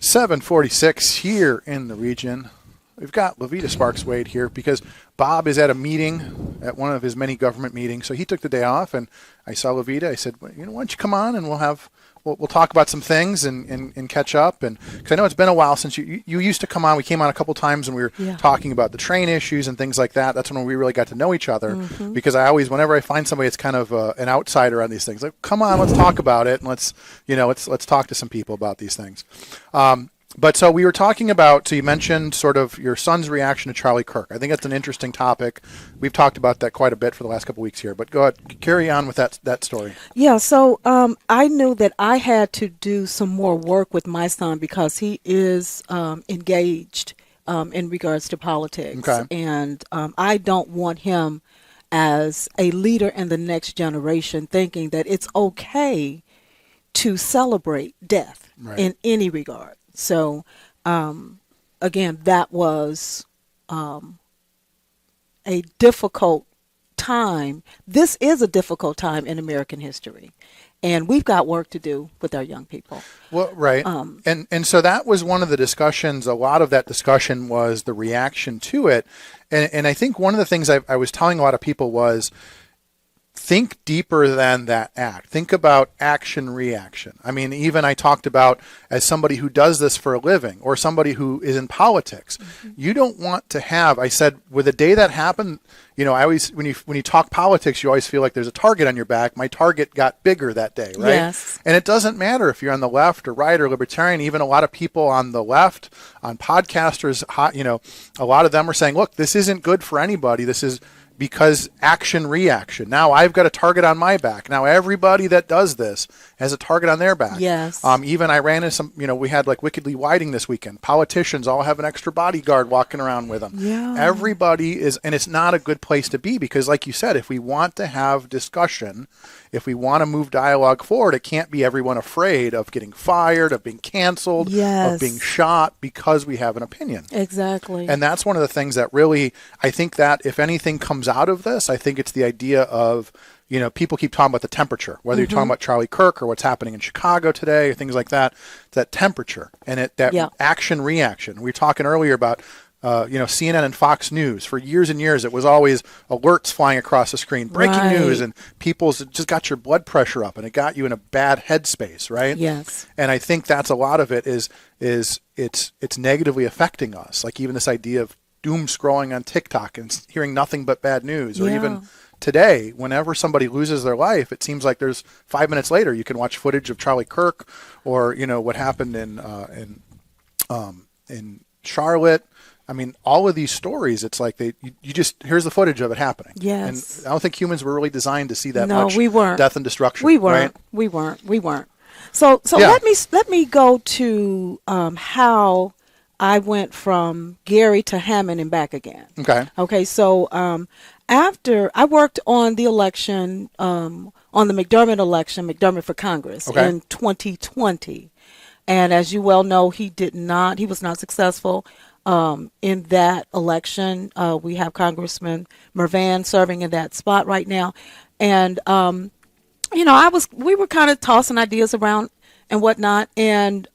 7:46 here in the region. We've got Levita Sparks Wade here because Bob is at a meeting, at one of his many government meetings. So he took the day off, and I saw Levita. I said, well, why don't you come on and we'll talk about some things and catch up. And because I know it's been a while since you used to come on. We came on a couple times and we were talking about the train issues and things like that. That's when we really got to know each other. Because I always, whenever I find somebody that's kind of an outsider on these things, like, come on, let's talk about it, and let's talk to some people about these things. But so we were talking about, so you mentioned sort of your son's reaction to Charlie Kirk. I think that's an interesting topic. We've talked about that quite a bit for the last couple of weeks here. But go ahead, carry on with that story. Yeah, so I knew that I had to do some more work with my son because he is engaged in regards to politics. Okay. And I don't want him as a leader in the next generation thinking that it's okay to celebrate death in any regard. So, again, that was a difficult time. This is a difficult time in American history, and we've got work to do with our young people. Well, right. And so that was one of the discussions. A lot of that discussion was the reaction to it. And I think one of the things I was telling a lot of people was, think deeper than that act. Think about action reaction. I mean, even I talked about as somebody who does this for a living or somebody who is in politics, you don't want to have, I said, with the day that happened, I always, when you talk politics, you always feel like there's a target on your back. My target got bigger that day, right? Yes. And it doesn't matter if you're on the left or right or libertarian. Even a lot of people on the left, on podcasters, a lot of them are saying, look, this isn't good for anybody. This is because action reaction. Now I've got a target on my back. Now everybody that does this has a target on their back. Yes. Even I ran into some, we had like Wickedly Whiting this weekend. Politicians all have an extra bodyguard walking around with them. Yeah. Everybody is, and it's not a good place to be because like you said, if we want to have discussion, if we want to move dialogue forward, it can't be everyone afraid of getting fired, of being canceled, of being shot because we have an opinion. Exactly. And that's one of the things that really, I think that if anything comes out of this, I think it's the idea of, people keep talking about the temperature, whether you're talking about Charlie Kirk or what's happening in Chicago today or things like that, that temperature and action reaction. We were talking earlier about, CNN and Fox News. For years and years, it was always alerts flying across the screen, breaking news, and people's just got your blood pressure up, and it got you in a bad headspace, right? Yes. And I think that's a lot of it is it's negatively affecting us. Like even this idea of doom scrolling on TikTok and hearing nothing but bad news, or even today, whenever somebody loses their life, it seems like there's 5 minutes later you can watch footage of Charlie Kirk or what happened in Charlotte. I mean, all of these stories, it's like here's the footage of it happening. Yes. And I don't think humans were really designed to see that much death and destruction. We weren't. Right? We weren't. So let me go to how I went from Gary to Hammond and back again. Okay. So after I worked on the election, on the McDermott for Congress in 2020. And as you well know, he was not successful in that election. We have Congressman Mervan serving in that spot right now. And, we were kind of tossing ideas around and whatnot. And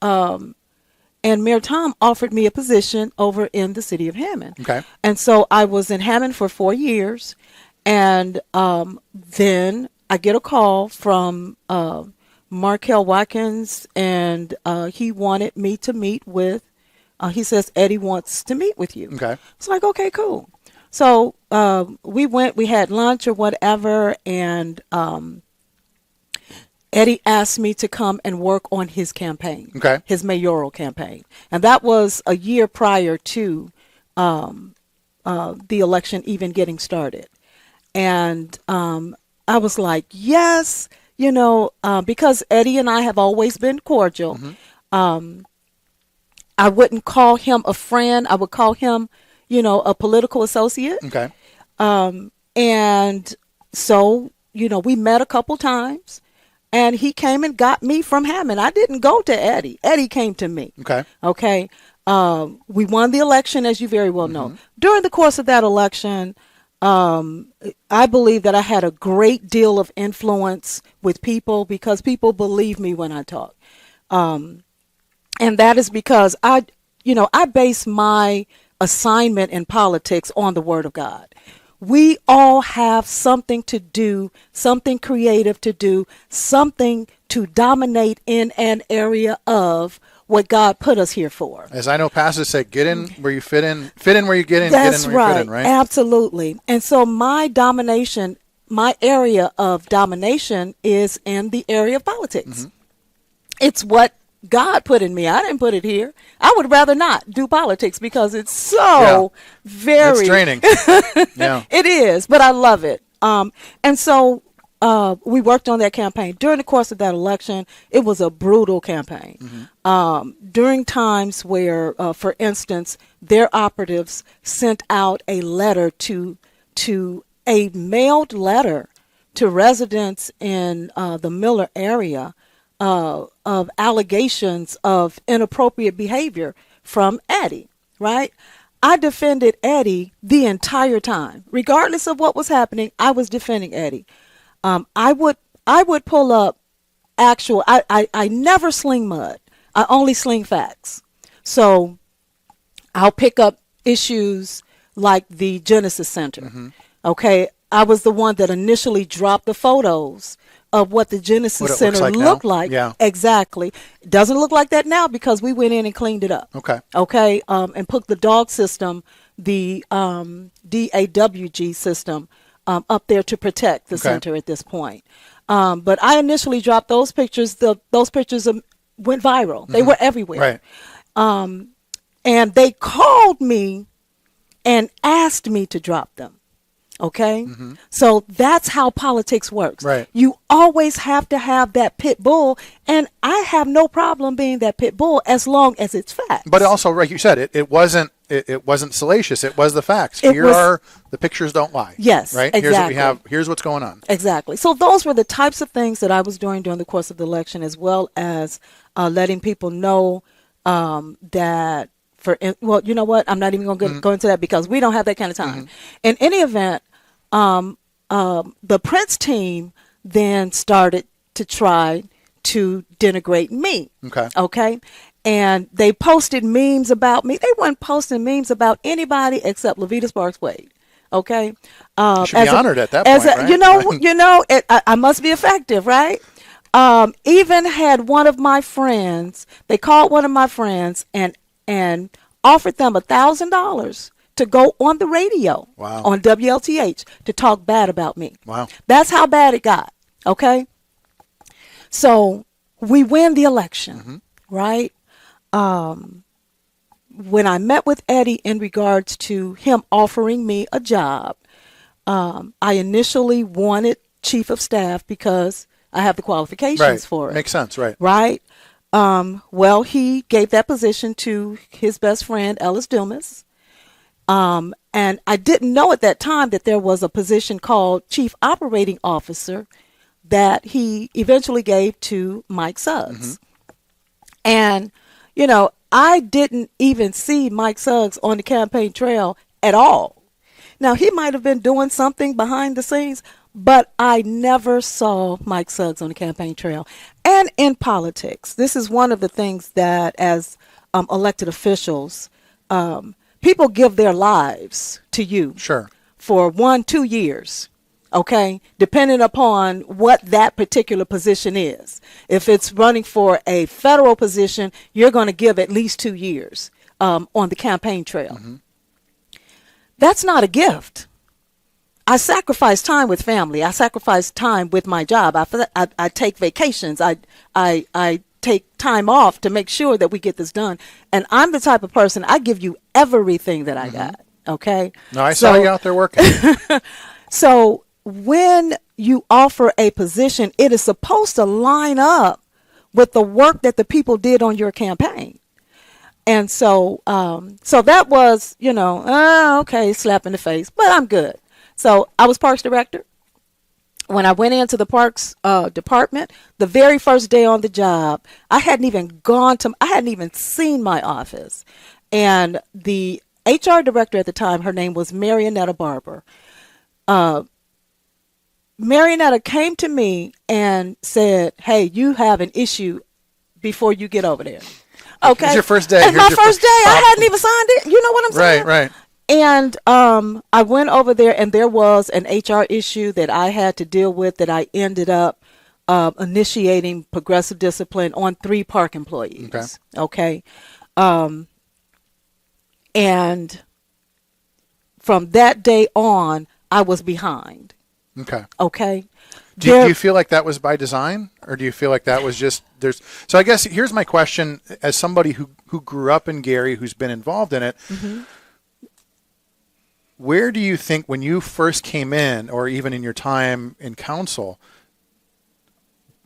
Mayor Tom offered me a position over in the city of Hammond. Okay. And so I was in Hammond for 4 years. And then I get a call from Markel Watkins, and he wanted me to meet with, he says, Eddie wants to meet with you. Okay. It's like, okay, cool. So we had lunch or whatever, and Eddie asked me to come and work on his campaign, his mayoral campaign. And that was a year prior to the election even getting started. And I was like, yes, because Eddie and I have always been cordial. I wouldn't call him a friend. I would call him, a political associate. Okay. And so, we met a couple times, and he came and got me from Hammond. I didn't go to Eddie. Eddie came to me. Okay. We won the election, as you very well know. During the course of that election, I believe that I had a great deal of influence with people because people believe me when I talk. And that is because I base my assignment in politics on the Word of God. We all have something to do, something creative to do, something to dominate in an area of what God put us here for. As I know pastors say, get in where you fit in where you get in, That's get in where right. you fit in, right? Absolutely. And so my area of domination is in the area of politics. It's what God put in me. I didn't put it here. I would rather not do politics because it's so very... It's draining. Yeah. It is, but I love it. And so we worked on that campaign. During the course of that election, it was a brutal campaign. During times where, for instance, their operatives sent out a letter a mailed letter to residents in the Miller area of allegations of inappropriate behavior from Eddie, right? I defended Eddie the entire time. Regardless of what was happening, I was defending Eddie. I would pull up I never sling mud. I only sling facts. So I'll pick up issues like the Genesis Center. Okay, I was the one that initially dropped the photos of what the Genesis Center looked like. Yeah. Exactly. It doesn't look like that now because we went in and cleaned it up. Okay. And put the dog system, the DAWG system, up there to protect the center at this point. But I initially dropped those pictures. Those pictures went viral. They were everywhere. Right. And they called me and asked me to drop them. Okay. So that's how politics works. Right. You always have to have that pit bull. And I have no problem being that pit bull as long as it's facts. But also, like you said, it wasn't salacious. It was the facts. The pictures don't lie. Yes. Right. Exactly. Here's what we have. Here's what's going on. Exactly. So those were the types of things that I was doing during the course of the election, as well as letting people know that you know what? I'm not even going to go into that because we don't have that kind of time. In any event, the Prince team then started to try to denigrate me. Okay. And they posted memes about me. They weren't posting memes about anybody except Levita Sparks Wade. Okay. You should be honored at that point, right? I must be effective, right? Even had one of my friends, they called one of my friends and offered them $1,000 to go on the radio on WLTH to talk bad about me. Wow. That's how bad it got. Okay. So we win the election, right? When I met with Eddie in regards to him offering me a job, I initially wanted chief of staff because I have the qualifications for it. Makes sense, right? Right. Well, he gave that position to his best friend, Ellis Dumas. And I didn't know at that time that there was a position called Chief Operating Officer that he eventually gave to Mike Suggs. And, I didn't even see Mike Suggs on the campaign trail at all. Now, he might have been doing something behind the scenes, but I never saw Mike Suggs on the campaign trail. And in politics, this is one of the things that as elected officials, people give their lives to you for 1-2 years, okay, depending upon what that particular position is. If it's running for a federal position, you're going to give at least 2 years on the campaign trail. That's not a gift. I sacrifice time with family. I sacrifice time with my job. I take vacations. I take time off to make sure that we get this done. And I'm the type of person, I give you everything that I got. Okay. No, I saw you out there working. So when you offer a position, it is supposed to line up with the work that the people did on your campaign. And so, so that was, okay, slap in the face, but I'm good. So I was parks director. When I went into the parks department, the very first day on the job, I hadn't even seen my office. And the HR director at the time, her name was Marionetta Barber. Marionetta came to me and said, "Hey, you have an issue before you get over there." Okay. It's your first day. It's my first day. I hadn't even signed it. You know what I'm saying? Right. And I went over there, and there was an HR issue that I had to deal with that I ended up initiating progressive discipline on 3 park employees. Okay. And from that day on, I was behind. Okay. Do you feel like that was by design, or do you feel like that was just so I guess here's my question as somebody who grew up in Gary, who's been involved in it. Mm-hmm. Where do you think, when you first came in, or even in your time in council,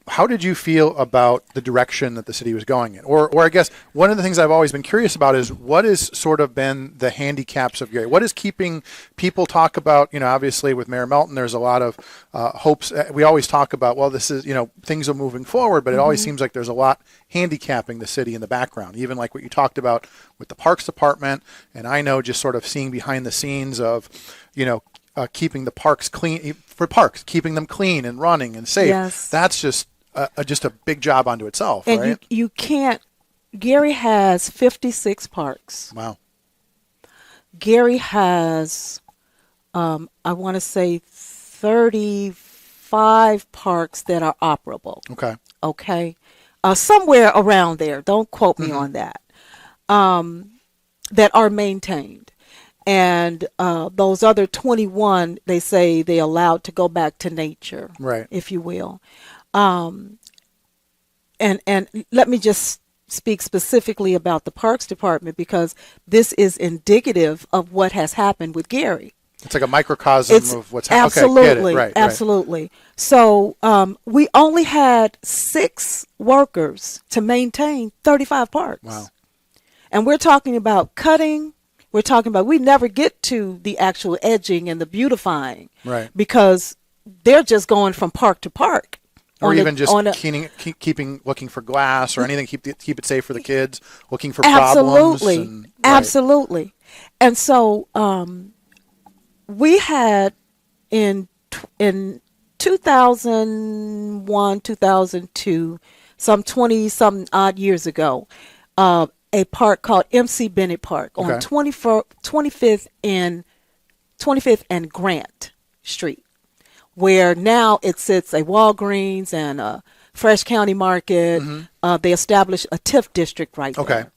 how did you feel about the direction that the city was going in? Or I guess one of the things I've always been curious about is what has sort of been the handicaps of Gary? What is keeping people talk about, obviously with Mayor Melton, there's a lot of hopes. We always talk about, well, this is, things are moving forward, but it always seems like there's a lot handicapping the city in the background, even like what you talked about with the Parks Department. And I know just sort of seeing behind the scenes of, keeping the parks clean for parks, keeping them clean and running and safe. Yes. That's just a big job unto itself, and right? you can't. Gary has 56 parks. Wow. Gary has, I want to say, 35 parks that are operable. Okay. Somewhere around there. Don't quote me on that. That are maintained. And those other 21, they say they're allowed to go back to nature, right, if you will. And let me just speak specifically about the Parks Department, because this is indicative of what has happened with Gary. It's like a microcosm of what's happening. Absolutely, okay, absolutely. Right. So we only had 6 workers to maintain 35 parks. Wow. And we're talking about cutting. We're talking about, we never get to the actual edging and the beautifying. Right. Because they're just going from park to park. Or even just looking for glass or anything, keep it safe for the kids, looking for problems. Absolutely. And so we had in 2001, 2002, some 20-something odd years ago, a park called MC Bennett Park on 25th and Grant Street, where now it sits a Walgreens and a Fresh County Market. Mm-hmm. They established a TIF district right there.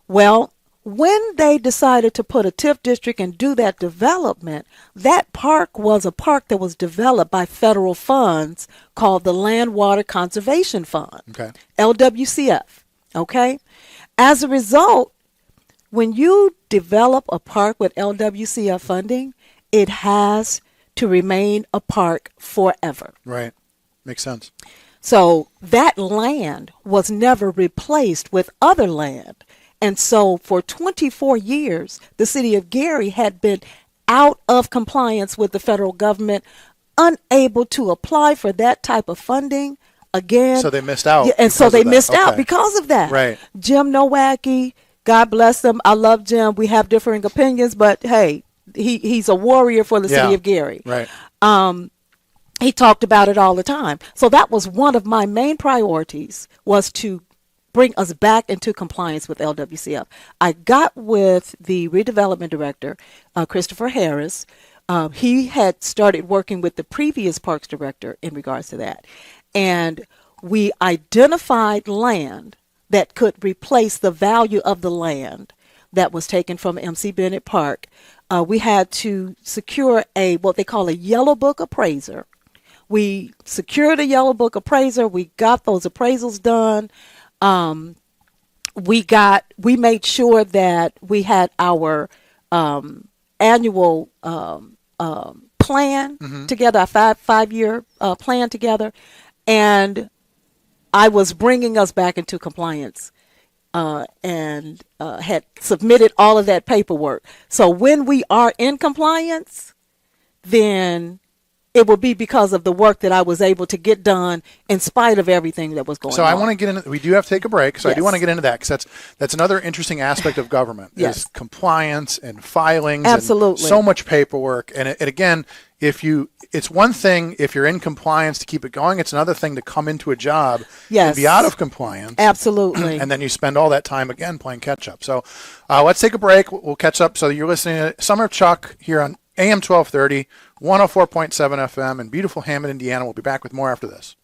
Well, when they decided to put a TIF district and do that development, that park was a park that was developed by federal funds called the Land Water Conservation Fund, LWCF. Okay? As a result, when you develop a park with LWCF funding, it has to remain a park forever. Right. Makes sense. So that land was never replaced with other land. And so for 24 years, the city of Gary had been out of compliance with the federal government, unable to apply for that type of funding again. So they missed out. Yeah, and so they missed out because of that. Right. Jim Nowacki, God bless him. I love Jim. We have differing opinions, but hey, he's a warrior for the city of Gary. Right. He talked about it all the time. So that was one of my main priorities, was to bring us back into compliance with LWCF. I got with the redevelopment director, Christopher Harris. He had started working with the previous parks director in regards to that. And we identified land that could replace the value of the land that was taken from MC Bennett Park. We had to secure what they call a yellow book appraiser. We secured a yellow book appraiser. We got those appraisals done. We made sure that we had our annual plan together, a five-year plan together, and I was bringing us back into compliance. And had submitted all of that paperwork. So when we are in compliance, then it will be because of the work that I was able to get done in spite of everything that was going on. So I want to get into, we do have to take a break, so yes. I do want to get into that because that's another interesting aspect of government yes. is compliance and filings. Absolutely. And so much paperwork. And again, it's one thing if you're in compliance to keep it going. It's another thing to come into a job yes. and be out of compliance. Absolutely. And then you spend all that time again playing catch up. So let's take a break. We'll catch up. So you're listening to Summer of Chuck here on AM 1230, 104.7 FM in beautiful Hammond, Indiana. We'll be back with more after this.